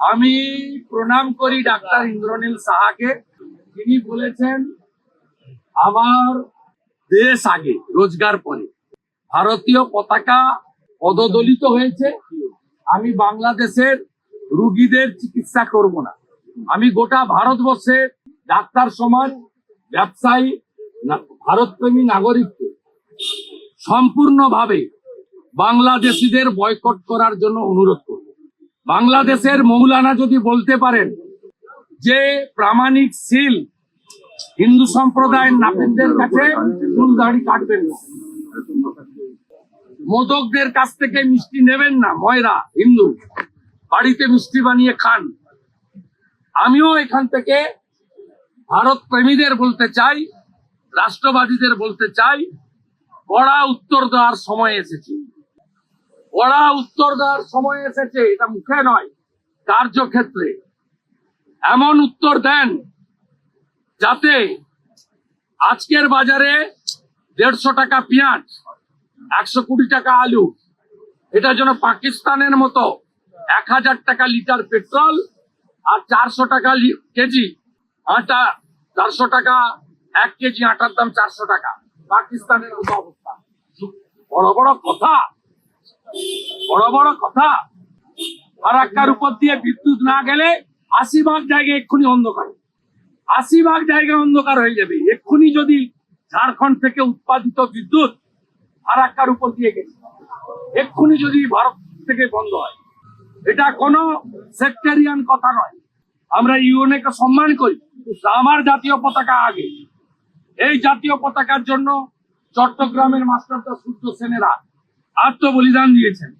আমি প্রণাম করি ডাক্তার ইন্দ্রনীল সাহাকে। তিনি বলেছেন আমার দেশ আগে, রোজগার পরে। ভারতীয় পতাকা পদদলিত হয়েছে। আমি বাংলাদেশের রুগীদের চিকিৎসা করব না। আমি গোটা ভারতবর্ষের ডাক্তার সমাজ, ব্যবসায়ী, ভারতপ্রেমী নাগরিককে সম্পূর্ণভাবে বাংলাদেশিদের বয়কট করার জন্য অনুরোধ করব। বাংলাদেশের মৌলানা যদি বলতে পারেন যে প্রামাণিক সিল হিন্দু সম্প্রদায়ের নাপিতদের কাছে চুল দাড়ি কাটবেন না, মোদকদের কাছ থেকে মিষ্টি নেবেন না, ময়রা হিন্দু বাড়িতে মিষ্টি বানিয়ে খান। আমিও এখান থেকে ভারত প্রেমীদের বলতে চাই, রাষ্ট্রবাদীদের বলতে চাই, কড়া উত্তর দেওয়ার সময় এসেছে। কড়া উত্তর দেওয়ার সময় এসেছে। এটা মুখে নয়, কার্যক্ষেত্রে এমন উত্তর দেন যাতে আজকের বাজারে 150 টাকা পেঁয়াজ, 120 টাকা আলু, এটা যেন পাকিস্তানের মতো 1000 টাকা লিটার পেট্রোল আর 400 টাকা কেজি আটা, 400 টাকা 1 কেজি আটার দাম 400 টাকা, পাকিস্তানের মতো অবস্থা। বড় বড় কথা, বড় বড় কথা। ফারাক্কার উপর দিয়ে বিদ্যুৎ না গেলে 80 ভাগ জায়গায় এক্ষুনি অন্ধকার, 80 ভাগ জায়গায় অন্ধকার হয়ে যাবে এক্ষুনি। যদি ঝাড়খণ্ড থেকে উৎপাদিত বিদ্যুৎ ফারাক্কার উপর দিয়ে গেছে, এক্ষুনি যদি ভারত থেকে বন্ধ হয়, এটা কোনো সেক্টেরিয়ান কথা নয়। আমরা ইউএনএ-কে সম্মান করি, আমার জাতীয় পতাকা আগে। এই জাতীয় পতাকার জন্য চট্টগ্রামের মাস্টারদা সূর্য সেনেরা আত্মবলিদান দিয়েছেন।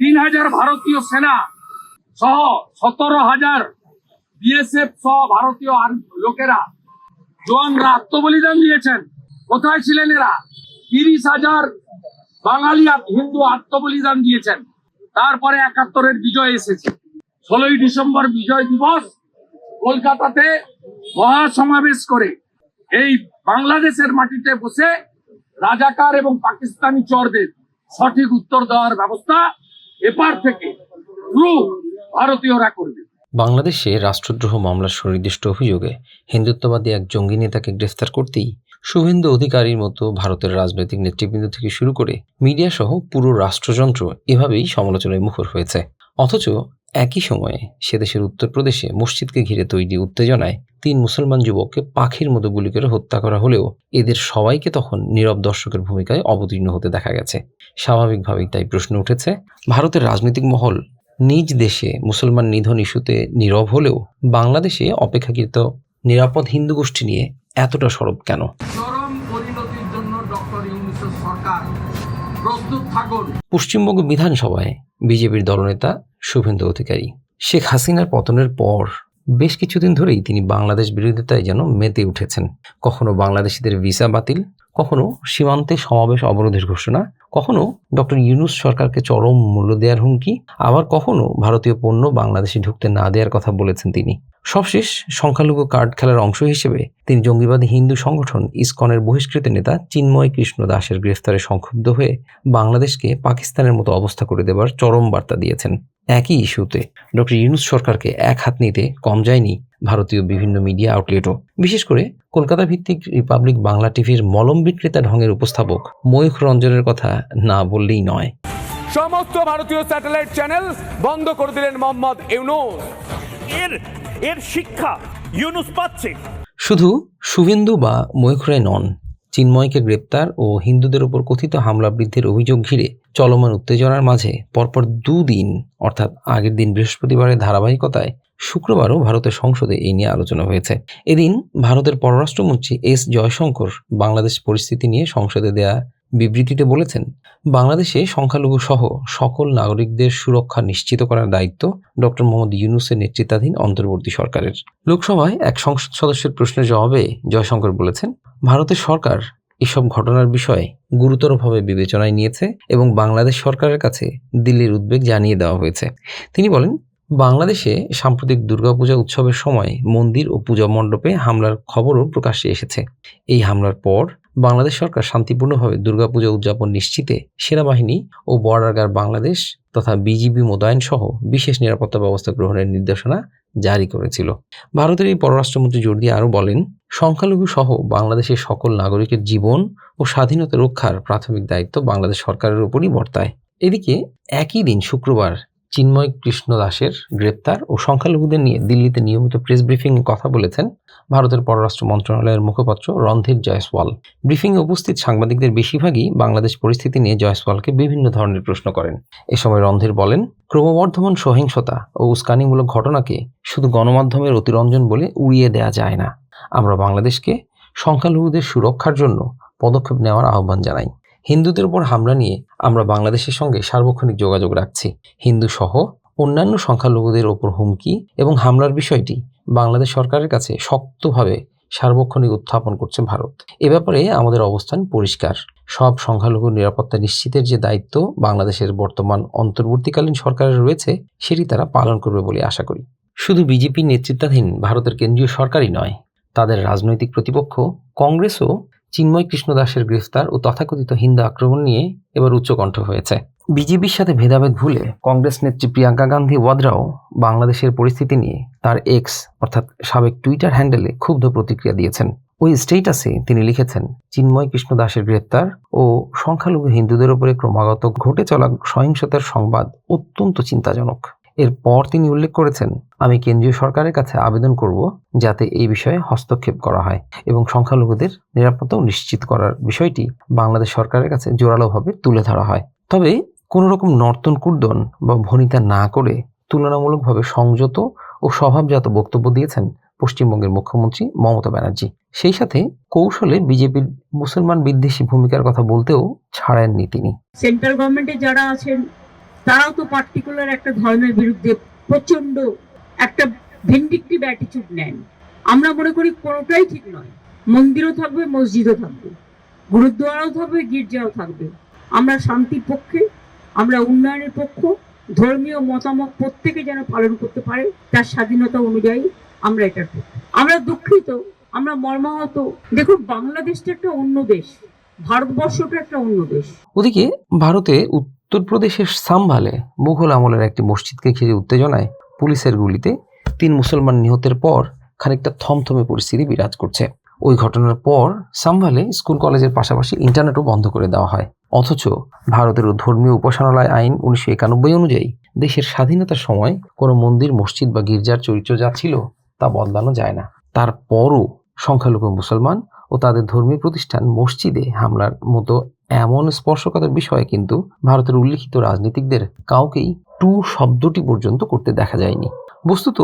3000 ভারতীয় সেনা সহ 17,000 বিএসএফ সহ ভারতীয় লোকেরা, জওয়ানরা আত্মবলিদান দিয়েছেন। কোথায় ছিলেন এরা? 30,000 বাঙালি হিন্দু আত্মবলিদান দিয়েছেন। তারপরে 71-এর বিজয় এসেছে। 16ই ডিসেম্বর বিজয় দিবস কলকাতাতে মহাসমাবেশ করে এই বাংলাদেশের মাটিতে বসে রাজাকার এবং পাকিস্তানি চরদের সঠিক উত্তর দেওয়ার ব্যবস্থা এপার থেকে ভারতীয়রা করবে। বাংলাদেশে রাষ্ট্রদ্রোহ মামলার সুনির্দিষ্ট অভিযোগে হিন্দুত্ববাদী এক জঙ্গি নেতাকে গ্রেফতার করতেই শুভেন্দু অধিকারীর মতো ভারতের রাজনৈতিক নেতৃবৃন্দ থেকে শুরু করে মিডিয়া সহ পুরো রাষ্ট্রযন্ত্র এভাবেই সমালোচনায় মুখর হয়েছে। অথচ একই সময়ে সেদেশের উত্তরপ্রদেশে মসজিদকে ঘিরে তৈরি উত্তেজনায় 3 মুসলমান যুবককে পাখির মতো গুলি করে হত্যা করা হলেও এদের সবাইকে তখন নীরব দর্শকের ভূমিকায় অবতীর্ণ হতে দেখা গেছে। স্বাভাবিকভাবেই তাই প্রশ্ন উঠেছে, ভারতের রাজনৈতিক মহল নিজ দেশে মুসলমান নিধন ইস্যুতে নীরব হলেও বাংলাদেশে অপেক্ষাকৃত নিরাপদ হিন্দু গোষ্ঠী নিয়ে এতটা সরব কেন? চরম পরিণতির জন্য ডক্টর ইউনূসের সরকার প্রস্তুত থাকুন। পশ্চিমবঙ্গ বিধানসভায় বিজেপির দলনেতা শুভেন্দু অধিকারী শেখ হাসিনার পতনের পর বেশ কিছুদিন ধরেই তিনি বাংলাদেশ বিরোধিতায় যেন মেতে উঠেছেন। কখনো বাংলাদেশিদের ভিসা বাতিল, কখনো সীমান্তে সমাবেশ অবরোধের ঘোষণা, কখনো ডক্টর ইউনূস সরকারকে চরম মূল্য দেওয়ার হুমকি, আবার কখনো ভারতীয় পণ্য বাংলাদেশে ঢুকতে না দেওয়ার কথা বলেছেন তিনি। সবশেষ সংখ্যালঘু কার্ড খেলার অংশ হিসেবে তিনি জঙ্গিবাদী হিন্দু সংগঠন ইসকনের বহিষ্কৃত নেতা চিন্ময় কৃষ্ণ দাসের গ্রেফতারে সংক্ষুব্ধ হয়ে বাংলাদেশকে পাকিস্তানের মতো অবস্থা করে দেবার চরম বার্তা দিয়েছেন। একই ইস্যুতে ডক্টর ইউনূস সরকারকে এক হাত নিতে কম যায়নি ভারতীয় বিভিন্ন মিডিয়া আউটলেটও। বিশেষ করে কলকাতা ভিত্তিক রিপাবলিক বাংলা টিভির মলম বিক্রেতা ঢঙের উপস্থাপক ময়ূখ রঞ্জনের কথা না বললেই নয়। সমস্ত ভারতীয় স্যাটেলাইট চ্যানেল বন্ধ করে দিলেন মোহাম্মদ ইউনূস। এর শিক্ষা ইউনূস পাচ্ছে। শুধু শুভেন্দু বা ময়ূখ রায় নন, চিন্ময়কে গ্রেপ্তার ও হিন্দুদের উপর কথিত হামলা বৃদ্ধির অভিযোগ ঘিরে চলমান উত্তেজনার মাঝে পরপর 2 দিন অর্থাৎ আগের দিন বৃহস্পতিবারের ধারাবাহিকতায় শুক্রবারও ভারতের সংসদে এই নিয়ে আলোচনা হয়েছে। এদিন ভারতের পররাষ্ট্রমন্ত্রী এস জয়শঙ্কর বাংলাদেশ পরিস্থিতি নিয়ে সংসদে দেয়া বিবৃতিতে বলেছেন, বাংলাদেশে সংখ্যালঘু সহ সকল নাগরিকদের সুরক্ষা নিশ্চিত করার দায়িত্ব ডক্টর মোহাম্মদ ইউনূসের নেতৃত্বাধীন অন্তর্বর্তী সরকারের। লোকসভায় এক সংসদ সদস্যের প্রশ্নের জবাবে জয়শঙ্কর বলেছেন, ভারতের সরকার এসব ঘটনার বিষয়ে গুরুতরভাবে বিবেচনায় নিয়েছে এবং বাংলাদেশ সরকারের কাছে দিল্লির উদ্বেগ জানিয়ে দেওয়া হয়েছে। তিনি বলেন, বাংলাদেশে সাম্প্রতিক দুর্গাপূজা উৎসবের সময় মন্দির ও পূজা মণ্ডপে হামলার খবরও প্রকাশ্যে এসেছে। এই হামলার পর বাংলাদেশ সরকার শান্তিপূর্ণভাবে দুর্গাপূজা উদযাপন নিশ্চিতে সেনাবাহিনী ও বর্ডার গার্ড বাংলাদেশ তথা বিজিবি মোতায়েন সহ বিশেষ নিরাপত্তা ব্যবস্থা গ্রহণের নির্দেশনা জারি করেছিল। ভারতের এই পররাষ্ট্রমন্ত্রী জোর দিয়ে আরও বলেন, সংখ্যালঘু সহ বাংলাদেশের সকল নাগরিকের জীবন ও স্বাধীনতা রক্ষার প্রাথমিক দায়িত্ব বাংলাদেশ সরকারের উপরই বর্তায়। এদিকে একই দিন শুক্রবার চিন্ময় কৃষ্ণ দাসের গ্রেপ্তার ও সংখ্যালঘুদের নিয়ে দিল্লিতে নিয়মিত প্রেস ব্রিফিংয়ে কথা বলেছেন ভারতের পররাষ্ট্র মন্ত্রণালয়ের মুখপাত্র রণধীর জয়সওয়াল। ব্রিফিংয়ে উপস্থিত সাংবাদিকদের বেশিরভাগই বাংলাদেশ পরিস্থিতি নিয়ে জয়সওয়ালকে বিভিন্ন ধরনের প্রশ্ন করেন। এ সময় রণধীর বলেন, ক্রমবর্ধমান সহিংসতা ও উস্কানিমূলক ঘটনাকে শুধু গণমাধ্যমের অতিরঞ্জন বলে উড়িয়ে দেওয়া যায় না। আমরা বাংলাদেশকে সংখ্যালঘুদের সুরক্ষার জন্য পদক্ষেপ নেওয়ার আহ্বান জানাই। হিন্দুদের উপর হামলা নিয়ে আমরা বাংলাদেশের সঙ্গে সার্বক্ষণিক যোগাযোগ রাখছি। হিন্দু সহ অন্যান্য সংখ্যালঘুদের ওপর হুমকি এবং হামলার বিষয়টি বাংলাদেশ সরকারের কাছে শক্তভাবে সার্বক্ষণিক উত্থাপন করছে ভারত। এ ব্যাপারে আমাদের অবস্থান পরিষ্কার। সব সংখ্যালঘু নিরাপত্তা নিশ্চিতের যে দায়িত্ব বাংলাদেশের বর্তমান অন্তর্বর্তীকালীন সরকারের রয়েছে সেটি তারা পালন করবে বলে আশা করি। শুধু বিজেপি নেতৃত্বাধীন ভারতের কেন্দ্রীয় সরকারই নয়, তাদের রাজনৈতিক প্রতিপক্ষ কংগ্রেসও চিন্ময় কৃষ্ণ দাসের গ্রেফতার ও তথাকথিত হিন্দু আক্রমণ নিয়ে এবার উচ্চকণ্ঠ হয়েছে। বিজেপির সাথে ভেদাভেদ ভুলে কংগ্রেস নেত্রী প্রিয়াঙ্কা গান্ধী ওয়াদ্রাও বাংলাদেশের পরিস্থিতি নিয়ে তার এক্স অর্থাৎ সাবেক টুইটার হ্যান্ডেলে ক্ষুব্ধ প্রতিক্রিয়া দিয়েছেন। ওই স্টেটাসে তিনি লিখেছেন, চিন্ময় কৃষ্ণ দাসের গ্রেপ্তার ও সংখ্যালঘু হিন্দুদের উপরে ক্রমাগত ঘটে চলা সহিংসতার সংবাদ অত্যন্ত চিন্তাজনক। এরপর তিনি উল্লেখ করেছেন, আমি কেন্দ্রীয় সরকারের কাছে আবেদন করব যাতে এই বিষয়ে হস্তক্ষেপ করা হয় এবং সংখ্যালঘুদের নিরাপত্তাও নিশ্চিত করার বিষয়টি বাংলাদেশ সরকারের কাছে জোরালোভাবে তুলে ধরা হয়। তবে কোনো রকম নর্তন কুর্দন বা ভনিতা না করে তুলনামূলকভাবে সংযত ও স্বভাবজাত বক্তব্য দিয়েছেন পশ্চিমবঙ্গের মুখ্যমন্ত্রী মমতা ব্যানার্জি। সেই সাথে কৌশলে বিজেপির মুসলমান বিদ্বেষী ভূমিকার কথা বলতেও ছাড়েননি তিনি। সেন্ট্রাল গভর্নমেন্টে যারা আছেন তারাও তো পার্টিকুলার একটা ধর্মের বিরুদ্ধে প্রচন্ড একটা ভিন্ডিকটিভ অ্যাটিটিউড নেন। আমরা মনে করি কোনোটাই ঠিক নয়। মন্দিরও থাকবে, মসজিদও থাকবে, গুরুদ্বারাও থাকবে, গির্জাও থাকবে। আমরা শান্তির পক্ষে, আমরা উন্নয়নের পক্ষ। ধর্মীয় মতামত প্রত্যেকে যেন পালন করতে পারে তার স্বাধীনতা অনুযায়ী আমরা এটার পক্ষে। আমরা দুঃখিত, আমরা মর্মাহত। দেখুন, বাংলাদেশটা একটা অন্য দেশ, ভারতবর্ষটা একটা অন্য দেশ। ওদিকে ভারতে উত্তরপ্রদেশের সাম্ভালে মুঘল আমলের একটি মসজিদকে ঘিরে উত্তেজনায় পুলিশের গুলিতে 3 মুসলমান নিহতের পর খানিকটা থমথমে পরিস্থিতি বিরাজ করছে। ওই ঘটনার পর সাম্ভালে স্কুল কলেজের পাশাপাশি ইন্টারনেটও বন্ধ করে দেওয়া হয়। অথচ ভারতের ধর্মীয় উপাসনালয় আইন 1991 অনুযায়ী দেশের স্বাধীনতার সময় কোনো মন্দির, মসজিদ বা গির্জার চরিত্র যা ছিল তা বদলানো যায় না। তারপরও সংখ্যালঘু মুসলমান ও তাদের ধর্মীয় প্রতিষ্ঠান মসজিদে হামলার মতো এমন স্পর্শকাতর বিষয় কিন্তু ভারতের উল্লিখিত রাজনীতিকদের কাউকেই টু শব্দটি পর্যন্ত করতে দেখা যায়নি। বস্তুত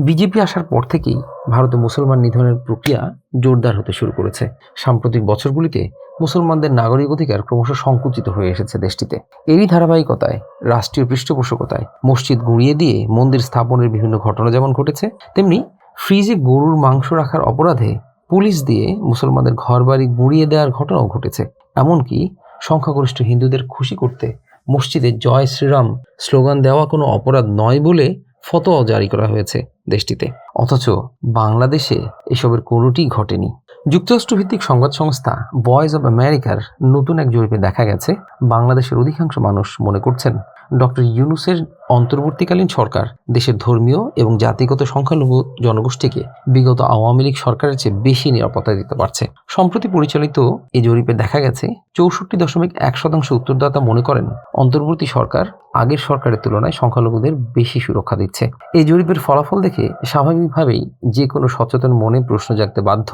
বিজেপি আসার পর থেকেই ভারতে মুসলমান নিধনের প্রক্রিয়া জোরদার হতে শুরু করেছে। সাম্প্রতিক বছরগুলিতে মুসলমানদের নাগরিক অধিকার ক্রমশ সংকুচিত হয়ে এসেছে দেশটিতে। এরই ধারাবাহিকতায় রাষ্ট্রীয় পৃষ্ঠপোষকতায় মসজিদ গুঁড়িয়ে দিয়ে মন্দির স্থাপনের বিভিন্ন ঘটনা যেমন ঘটেছে, তেমনি ফ্রিজে গরুর মাংস রাখার অপরাধে পুলিশ দিয়ে মুসলমানদের ঘরবাড়ি গুঁড়িয়ে দেওয়ার ঘটনাও ঘটেছে। এমনকি সংখ্যাগরিষ্ঠ হিন্দুদের খুশি করতে মসজিদে জয় শ্রীরাম স্লোগান দেওয়া কোনো অপরাধ নয় বলে ফতোয়াও জারি করা হয়েছে দেশটিতে। অথচ বাংলাদেশে এসবের কোনোটি ঘটেনি। যুক্তরাষ্ট্রভিত্তিক সংবাদ সংস্থা ভয়েস অব আমেরিকার নতুন এক জরিপে দেখা গেছে, বাংলাদেশের অধিকাংশ মানুষ মনে করছেন ডক্টর ইউনূসের অন্তর্বর্তীকালীন সরকার দেশের ধর্মীয় এবং জাতিগত সংখ্যালঘু জনগোষ্ঠীকে বিগত আওয়ামী লীগ সরকারের চেয়ে বেশি নিরাপত্তা দিতে পারছে। সম্প্রতি পরিচালিত এই জরিপে দেখা গেছে 64.1% উত্তরদাতা মনে করেন অন্তর্বর্তী সরকার আগের সরকারের তুলনায় সংখ্যালঘুদের বেশি সুরক্ষা দিচ্ছে। এই জরিপের ফলাফল দেখে স্বাভাবিকভাবেই যে কোনো সচেতন মনে প্রশ্ন জাগতে বাধ্য,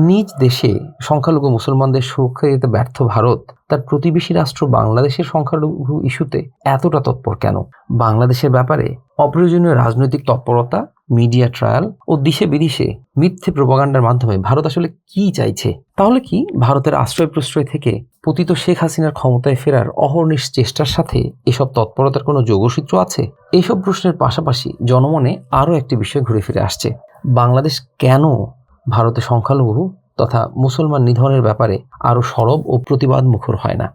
নিজ দেশে সংখ্যালঘু মুসলমানদের সুরক্ষা দিতে ব্যর্থ ভারত তার প্রতিবেশী রাষ্ট্র বাংলাদেশের সংখ্যালঘু ইস্যুতে এতটা তৎপর কেন? বাংলাদেশের ব্যাপারে অপ্রয়োজনীয় রাজনৈতিক তৎপরতা, মিডিয়া ট্রায়াল ও দেশে বিদেশে মিথ্যে প্রোপাগান্ডার মাধ্যমে ভারত আসলে কি চাইছে? তাহলে কি ভারতের আশ্রয় প্রশ্রয় থেকে পতিত শেখ হাসিনার ক্ষমতায় ফেরার অহর্নিশ চেষ্টার সাথে এসব তৎপরতার কোনো যোগসূত্র আছে? এইসব প্রশ্নের পাশাপাশি জনমনে আরও একটি বিষয় ঘুরে ফিরে আসছে, বাংলাদেশ কেন ভারতে সংখ্যালঘু তথা মুসলমান নিধনের ব্যাপারে আরও সরব ও প্রতিবাদ মুখর হয় না?